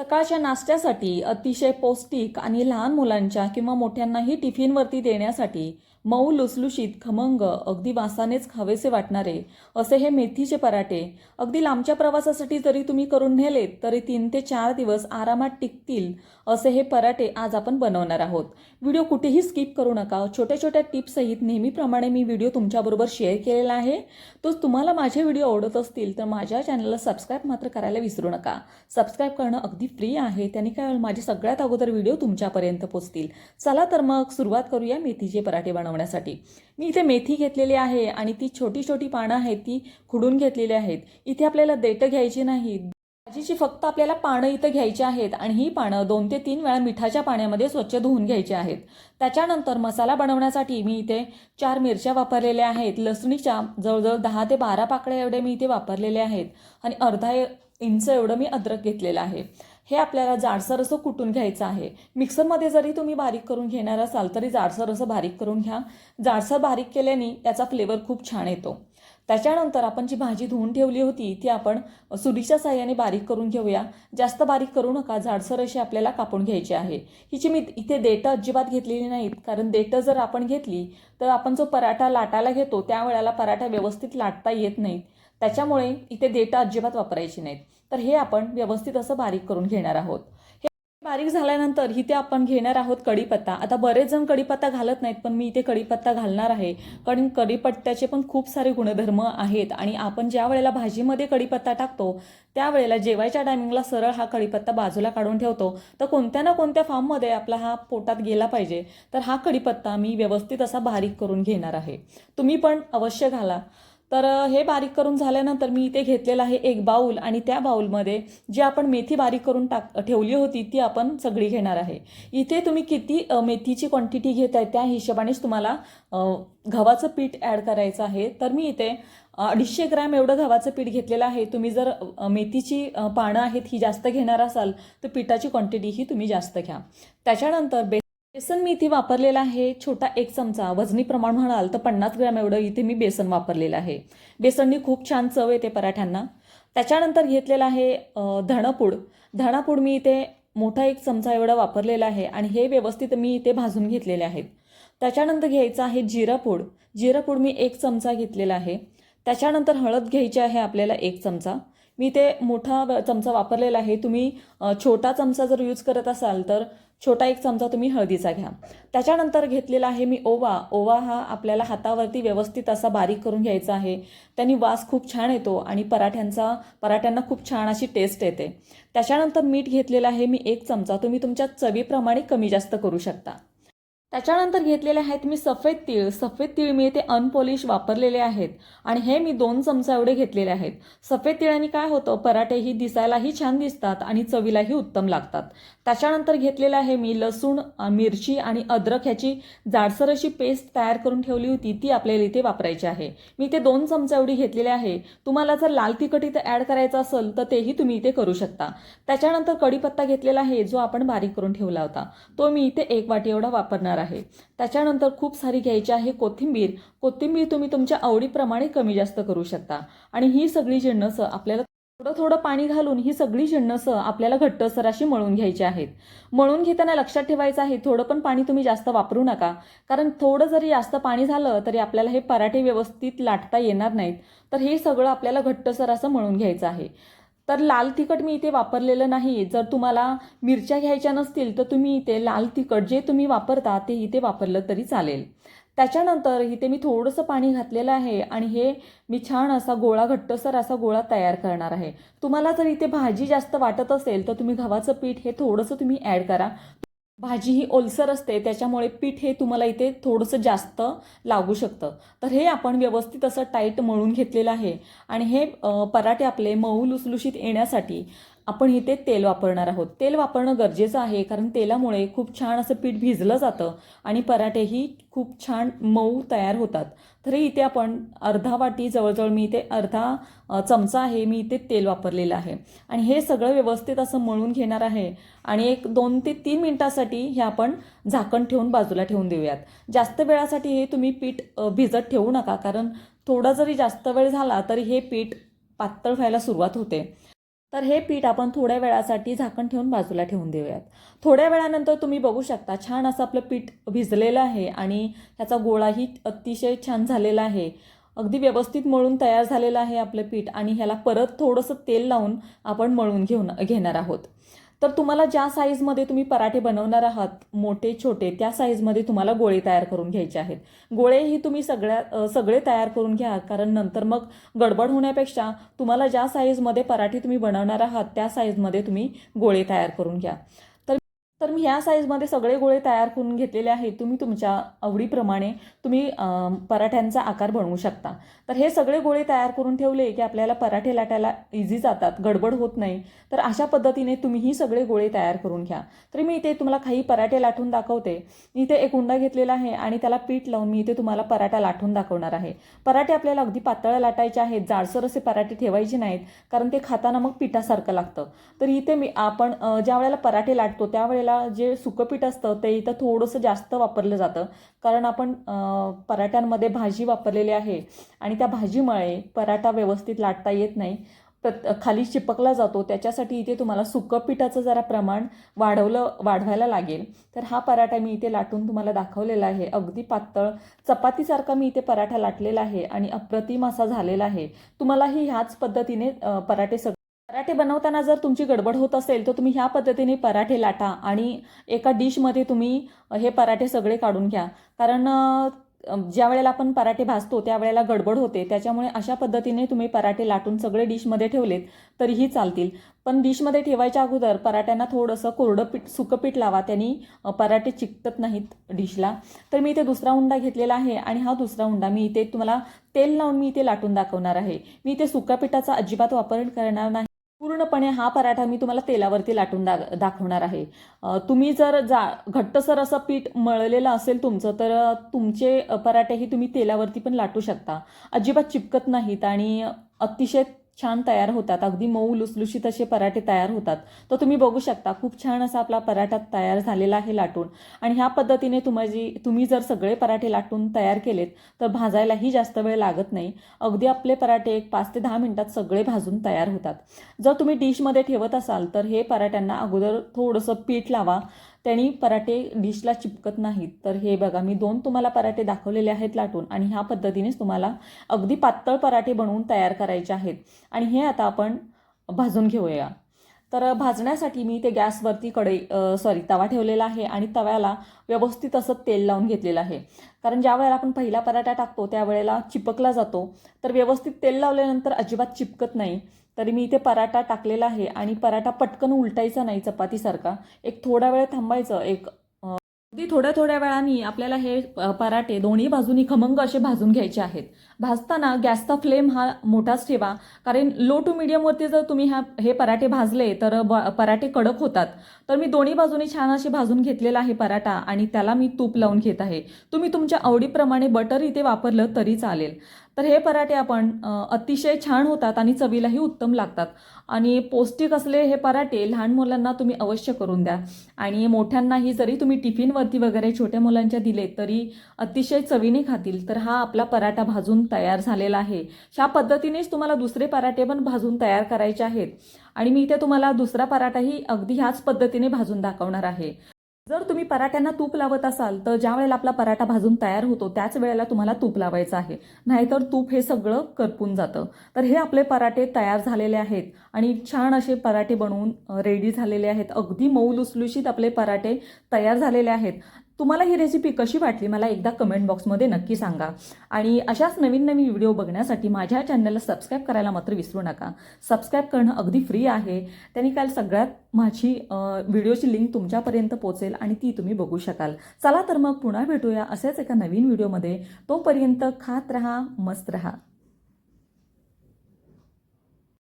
सकाळच्या नाश्त्यासाठी अतिशय पौष्टिक आणि लहान मुलांच्या किंवा मोठ्यांनाही टिफिनवरती देण्यासाठी मऊ लुसलुशीत खमंग अगदी वासानेच खावेसे वाटणारे असे हे मेथीचे पराठे अगदी लांबच्या प्रवासासाठी जरी तुम्ही करून नेलेत तरी 3 ते 4 दिवस आरामात टिकतील असे हे पराठे आज आपण बनवणार आहोत। व्हिडिओ कुठेही स्किप करू नका। छोट्या छोट्या टिप्स सहित नेहमीप्रमाणे मी व्हिडिओ तुमच्याबरोबर शेअर केलेला आहे। तो तुम्हाला माझे व्हिडिओ आवडत असतील तर माझ्या चॅनलला सबस्क्राइब मात्र करायला विसरू नका। सबस्क्राइब करणं अगदी फ्री आहे, त्याने काय होईल माझे सगळ्यात अगोदर व्हिडिओ तुमच्यापर्यंत पोहोचतील। चला तर मग सुरुवात करूया मेथीचे पराठे बनवण्यासाठी। मी इथे मेथी घेतलेली आहे आणि ती छोटी छोटी पानं आहेत ती खुडून घेतलेली आहेत। इथे आपल्याला देठ घ्यायची नाही, भाजीची फक्त आपल्याला पानं इथे घ्यायची आहेत आणि ही पानं 2 ते 3 वेळा मिठाच्या पाण्यामध्ये स्वच्छ धुवून घ्यायची आहेत। त्याच्यानंतर मसाला बनवण्यासाठी मी इथे 4 मिरच्या वापरलेल्या आहेत। लसणीच्या जवळजवळ 10 ते 12 पाकळ्या एवढे मी इथे वापरलेले आहेत आणि अर्धा इंच एवढं मी अद्रक घेतलेलं आहे। हे आपल्याला जाडसर असं कुटून घ्यायचं आहे। मिक्सरमध्ये जरी तुम्ही बारीक करून घेणार असाल तरी जाडसर असं बारीक करून घ्या। जाडसर बारीक केल्याने त्याचा फ्लेवर खूप छान येतो। त्याच्यानंतर आपण जी भाजी धुवून ठेवली होती ती आपण सुरीच्या साहाय्याने बारीक करून घेऊया। जास्त बारीक करू नका, जाडसर अशी आपल्याला कापून घ्यायची आहे। हिची मी इथे देठ अजिबात घेतलेली नाहीत, कारण देठ जर आपण घेतली तर आपण जो पराठा लाटायला घेतो त्यावेळेला पराठा व्यवस्थित लाटता येत नाहीत, त्याच्यामुळे इथे देठ अजिबात वापरायची नाहीत। तर हे आपण व्यवस्थित असं बारीक करून घेणार आहोत। हे बारीक झाल्यानंतर इथे आपण घेणार आहोत कढीपत्ता। आता बरेच जण कढीपत्ता घालत नाहीत, पण मी इथे कढीपत्ता घालणार आहे, कारण कढीपत्त्याचे पण खूप सारे गुणधर्म आहेत आणि आपण ज्या वेळेला भाजीमध्ये कढीपत्ता टाकतो त्यावेळेला जेवायच्या टायमिंगला सरळ हा कढीपत्ता बाजूला काढून ठेवतो। तर कोणत्या ना कोणत्या फॉर्ममध्ये आपला हा पोटात गेला पाहिजे, तर हा कढीपत्ता मी व्यवस्थित असा बारीक करून घेणार आहे। तुम्ही पण अवश्य घाला। तर हे बारीक करून झाल्यानंतर मी इथे घेतलेला आहे एक बाउल आणि त्या बाउलमध्ये जी आपण मेथी बारीक करून ठेवली होती ती आपण सगळी घेणार आहे। इथे तुम्ही किती मेथीची क्वांटिटी घेताय त्या हिशोबानेच तुम्हाला गव्हाचं पीठ ॲड करायचं आहे। तर मी इथे 250 ग्रॅम एवढं गव्हाचं पीठ घेतलेलं आहे। तुम्ही जर मेथीची पानं आहेत ही जास्त घेणार असाल तर पिठाची क्वांटिटी ही तुम्ही जास्त घ्या। त्याच्यानंतर बेसन मी इथे वापरलेला आहे छोटा 1 चमचा। वजनी प्रमाण म्हणाल तर 50 ग्रॅम एवढं इथे मी बेसन वापरलेलं आहे। बेसननी खूप छान चव येते पराठ्यांना। त्याच्यानंतर घेतलेला आहे धणपूड। धणापूड मी इथे मोठा 1 चमचा एवढा वापरलेला आहे आणि हे व्यवस्थित मी इथे भाजून घेतलेले आहेत। त्याच्यानंतर घ्यायचं आहे जिरापूड। जिरापूड मी 1 चमचा घेतलेला आहे। त्याच्यानंतर हळद घ्यायची आहे आपल्याला 1 चमचा। मी इथे मोठा चमचा वापरलेला आहे, तुम्ही छोटा चमचा जर यूज करत असाल तर छोटा 1 चमचा तुम्ही हळदीचा घ्या। त्याच्यानंतर घेतलेला आहे मी ओवा। ओवा हा आपल्याला हातावरती व्यवस्थित असा बारीक करून घ्यायचा आहे, त्याने वास खूप छान येतो आणि पराठ्यांना खूप छान अशी टेस्ट येते। त्याच्यानंतर मीठ घेतलेलं आहे मी 1 चमचा, तुम्ही तुमच्या चवीप्रमाणे कमी जास्त करू शकता। त्याच्यानंतर घेतलेले आहेत मी सफेद तीळ। सफेद तीळ मी इथे अनपॉलिश वापरलेले आहेत आणि हे मी 2 चमचा एवढे घेतलेले आहेत। सफेद तिळाने काय होतं, पराठेही दिसायलाही छान दिसतात आणि चवीलाही उत्तम लागतात। त्याच्यानंतर घेतलेलं आहे मी लसूण, मिरची आणि अद्रक ह्याची जाडसर अशी पेस्ट तयार करून ठेवली होती, ती आपल्याला इथे वापरायची आहे। मी इथे 2 चमचा एवढी घेतलेली आहे। तुम्हाला जर लाल तिखट इथे ॲड करायचं असेल तर तेही तुम्ही इथे करू शकता। त्याच्यानंतर कढीपत्ता घेतलेला आहे जो आपण बारीक करून ठेवला होता, तो मी इथे 1 वाटी एवढा वापरणार आहे। त्याच्यानंतर खूप सारी घ्यायची आहे कोथिंबीर। कोथिंबीर तुम्ही तुमच्या आवडीप्रमाणे कमी जास्त करू शकता आणि ही सगळी जिन्नस आपल्याला थोडं थोडं पाणी घालून ही सगळी जिन्नस आपल्याला घट्टसर अशी मळून घ्यायची आहेत। मळून घेताना लक्षात ठेवायचं आहे थोडं पण पाणी तुम्ही जास्त वापरू नका, कारण थोडं जरी जास्त पाणी झालं तरी आपल्याला हे पराठे व्यवस्थित लाटता येणार नाहीत। तर हे सगळं आपल्याला घट्टसर असं मळून घ्यायचं आहे। तर लाल तिखट मी इथे वापरलेलं नाही। जर तुम्हाला मिरच्या घ्यायच्या नसतील तर तुम्ही इथे लाल तिखट जे तुम्ही वापरता ते इथे वापरलं तरी चालेल। त्याच्यानंतर इथे मी थोडंसं पाणी घातलेलं आहे आणि हे मी छान असा गोळा, घट्टसर असा गोळा तयार करणार आहे। तुम्हाला जर इथे भाजी जास्त वाटत असेल तर तुम्ही गव्हाचं पीठ हे थोडंसं तुम्ही ॲड करा। भाजी ही ओलसर असते त्याच्यामुळे पीठ हे तुम्हाला इथे थोडंसं जास्त लागू शकतं। तर हे आपण व्यवस्थित असं टाईट मळून घेतलेलं आहे आणि हे पराठे आपले मऊ लुसलुशीत येण्यासाठी आपण इथे तेल वापरणार आहोत। तेल वापरणं गरजेचं आहे, कारण तेलामुळे खूप छान असं पीठ भिजलं जातं आणि पराठेही खूप छान मऊ तयार होतात। तर इथे आपण अर्धा वाटी जवळजवळ मी इथे अर्धा चमचा आहे मी इथे तेल वापरलेलं आहे आणि हे सगळं व्यवस्थित असं मळून घेणार आहे आणि एक 2 ते 3 मिनिटासाठी हे आपण झाकण ठेवून बाजूला ठेवून देऊयात। जास्त वेळासाठी हे तुम्ही पीठ भिजत ठेवू नका, कारण थोडा जरी जास्त वेळ झाला तरी हे पीठ पातळ व्हायला सुरुवात होते। तर हे पीठ आपण थोड्या वेळासाठी झाकण ठेवून बाजूला ठेवून देऊयात. थोड्या वेळानंतर तुम्ही बघू शकता छान असं आपलं पीठ भिजलेलं आहे आणि ह्याचा गोळाही अतिशय छान झालेला आहे. अगदी व्यवस्थित मळून तयार झालेलं आहे आपलं पीठ आणि ह्याला परत थोडंसं तेल लावून आपण मळून घेणार आहोत. तर तुम्हाला ज्या साईजमध्ये तुम्ही पराठे बनवणार आहात, मोठे छोटे, त्या साईजमध्ये तुम्हाला गोळे तयार करून घ्यायचे आहेत. गोळेही तुम्ही सगळे तयार करून घ्या, कारण नंतर मग गडबड होण्यापेक्षा तुम्हाला ज्या साईजमध्ये पराठे तुम्ही बनवणार आहात त्या साईजमध्ये तुम्ही गोळे तयार करून घ्या. तर मी ह्या साईजमध्ये सगळे गोळे तयार करून घेतलेले आहेत. तुम्ही तुमच्या आवडीप्रमाणे तुम्ही पराठ्यांचा आकार बनवू शकता. तर हे सगळे गोळे तयार करून ठेवले की आपल्याला पराठे लाटायला इझी जातात, गडबड होत नाही. तर अशा पद्धतीने तुम्हीही सगळे गोळे तयार करून घ्या. तर मी इथे तुम्हाला काही पराठे लाटून दाखवते. मी इथे एक उंडा घेतलेला आहे आणि त्याला पीठ लावून मी इथे तुम्हाला पराठा लाटून दाखवणार आहे. पराठे आपल्याला अगदी पातळ लाटायचे आहेत, जाडसर असे पराठे ठेवायचे नाहीत, कारण ते खाताना मग पिठासारखं लागतं. तर इथे आपण ज्या वेळेला पराठे लाटतो त्यावेळेला जे सुकं पीठ असतं ते इथं थोडंसं जास्त वापरलं जातं, कारण आपण पराठ्यांमध्ये भाजी वापरलेली आहे आणि त्या भाजीमुळे पराठा व्यवस्थित लाटता येत नाही, खाली चिपकला जातो. त्याच्यासाठी इथे तुम्हाला सुकं पिठाचं जरा प्रमाण वाढवायला लागेल. तर हा पराठा मी इथे लाटून तुम्हाला दाखवलेला आहे. अगदी पातळ चपातीसारखा मी इथे पराठा लाटलेला आहे आणि अप्रतिम असा झालेला आहे. तुम्हालाही ह्याच पद्धतीने पराठे बनवताना जर तुमची गडबड होत असेल तर तुम्ही ह्या पद्धतीने पराठे लाटा आणि एका डिशमध्ये तुम्ही हे पराठे सगळे काढून घ्या, कारण ज्या वेळेला आपण पराठे भाजतो त्यावेळेला गडबड होते. त्याच्यामुळे अशा पद्धतीने तुम्ही पराठे लाटून सगळे डिशमध्ये ठेवलेत तरीही चालतील. पण डिशमध्ये ठेवायच्या अगोदर पराठ्यांना थोडंसं कोरडं पीठ, सुकं पीठ लावा, त्यांनी पराठे चिकटत नाहीत डिशला. तर मी इथे दुसरा उंडा घेतलेला आहे आणि हा दुसरा उंडा मी इथे तुम्हाला तेल लावून मी इथे लाटून दाखवणार आहे. मी इथे सुक्या पिठाचा अजिबात वापर करणार नाही. पूर्णपणे हा पराठा मी तुम्हाला तेलावरती लाटून दाखवणार आहे. तुम्ही जर घट्टसर असं पीठ मळलेलं असेल तुमचं, तर तुमचे पराठेही तुम्ही तेलावरती पण लाटू शकता. अजिबात चिपकत नाहीत आणि अतिशय छान तयार होतात. अगदी मऊ लुसलुशीत असे पराठे तयार होतात. तर तुम्ही बघू शकता खूप छान असा आपला पराठा तयार झालेला आहे लाटून. आणि ह्या पद्धतीने तुम्ही जर सगळे पराठे लाटून तयार केलेत तर भाजायलाही जास्त वेळ लागत नाही. अगदी आपले पराठे 5 ते 10 मिनिटात सगळे भाजून तयार होतात. जर तुम्ही डिशमध्ये ठेवत असाल तर हे पराठ्यांना अगोदर थोडंसं पीठ लावा, त्यांनी पराठे डिशला चिपकत नाहीत. तर हे बघा, मी 2 तुम्हाला पराठे दाखवलेले आहेत लाटून आणि ह्या पद्धतीनेच तुम्हाला अगदी पातळ पराठे बनवून तयार करायचे आहेत. आणि हे आता आपण भाजून घेऊया. तर भाजण्यासाठी मी ते गॅसवरती तवा ठेवलेला आहे आणि तव्याला व्यवस्थित असं तेल लावून घेतलेलं आहे, कारण ज्या वेळेला आपण पहिला पराठा टाकतो त्यावेळेला चिपकला जातो. तर व्यवस्थित तेल लावल्यानंतर अजिबात चिपकत नाही. तरी मी इथे पराठा टाकलेला आहे आणि पराठा पटकन उलटायचा नाही चपातीसारखा, एक थोडा वेळ थांबायचं. अगदी थोड्या वेळाने आपल्याला हे पराठे दोन्ही बाजूनी खमंग असे भाजून घ्यायचे आहेत. भाजताना गॅसचा फ्लेम हा मोठाच ठेवा, कारण लो टू मीडियमवरती जर तुम्ही हे पराठे भाजले तर पराठे कडक होतात. तर मी दोन्ही बाजूनी छान असे भाजून घेतलेला आहे पराठा आणि त्याला मी तूप लावून घेत आहे. तुम्ही तुमच्या आवडीप्रमाणे बटर इथे वापरलं तरी चालेल. तर हे पराठे आपण अतिशय छान होतात आणि चवीलाही उत्तम लागतात आणि पौष्टिक असले हे पराठे लहान मुलांना तुम्ही अवश्य करून द्या. आणि मोठ्यांनाही जरी तुम्ही टिफिनवरती वगैरे छोट्या मुलांच्या दिले तरी अतिशय चवीने खातील. तर हा आपला पराठा भाजून तयार झालेला आहे. ह्या पद्धतीनेच तुम्हाला दुसरे पराठे पण भाजून तयार करायचे आहेत आणि मी इथे तुम्हाला दुसरा पराठाही अगदी ह्याच पद्धतीने भाजून दाखवणार आहे. जर तुम्ही पराठ्यांना तूप लावत असाल तर ज्या वेळेला आपला पराठा भाजून तयार होतो त्याच वेळेला तुम्हाला तूप लावायचं आहे, नाहीतर तूप हे सगळं करपून जातं. तर हे आपले पराठे तयार झालेले आहेत आणि छान असे पराठे बनवून रेडी झालेले आहेत. अगदी मऊ लुसलुशीत आपले पराठे तयार झालेले आहेत. तुम्हाला ही रेसिपी कशी वाटली मला एकदा कमेंट बॉक्समध्ये नक्की सांगा. आणि अशाच नवीन व्हिडिओ बघण्यासाठी माझ्या चॅनलला सबस्क्राईब करायला मात्र विसरू नका. सबस्क्राईब करणं अगदी फ्री आहे. त्यांनी काल सगळ्यात माझी व्हिडिओची लिंक तुमच्यापर्यंत पोहोचेल आणि ती तुम्ही बघू शकाल. चला तर मग पुन्हा भेटूया असेच एका नवीन व्हिडिओमध्ये. तोपर्यंत खात रहा, मस्त रहा.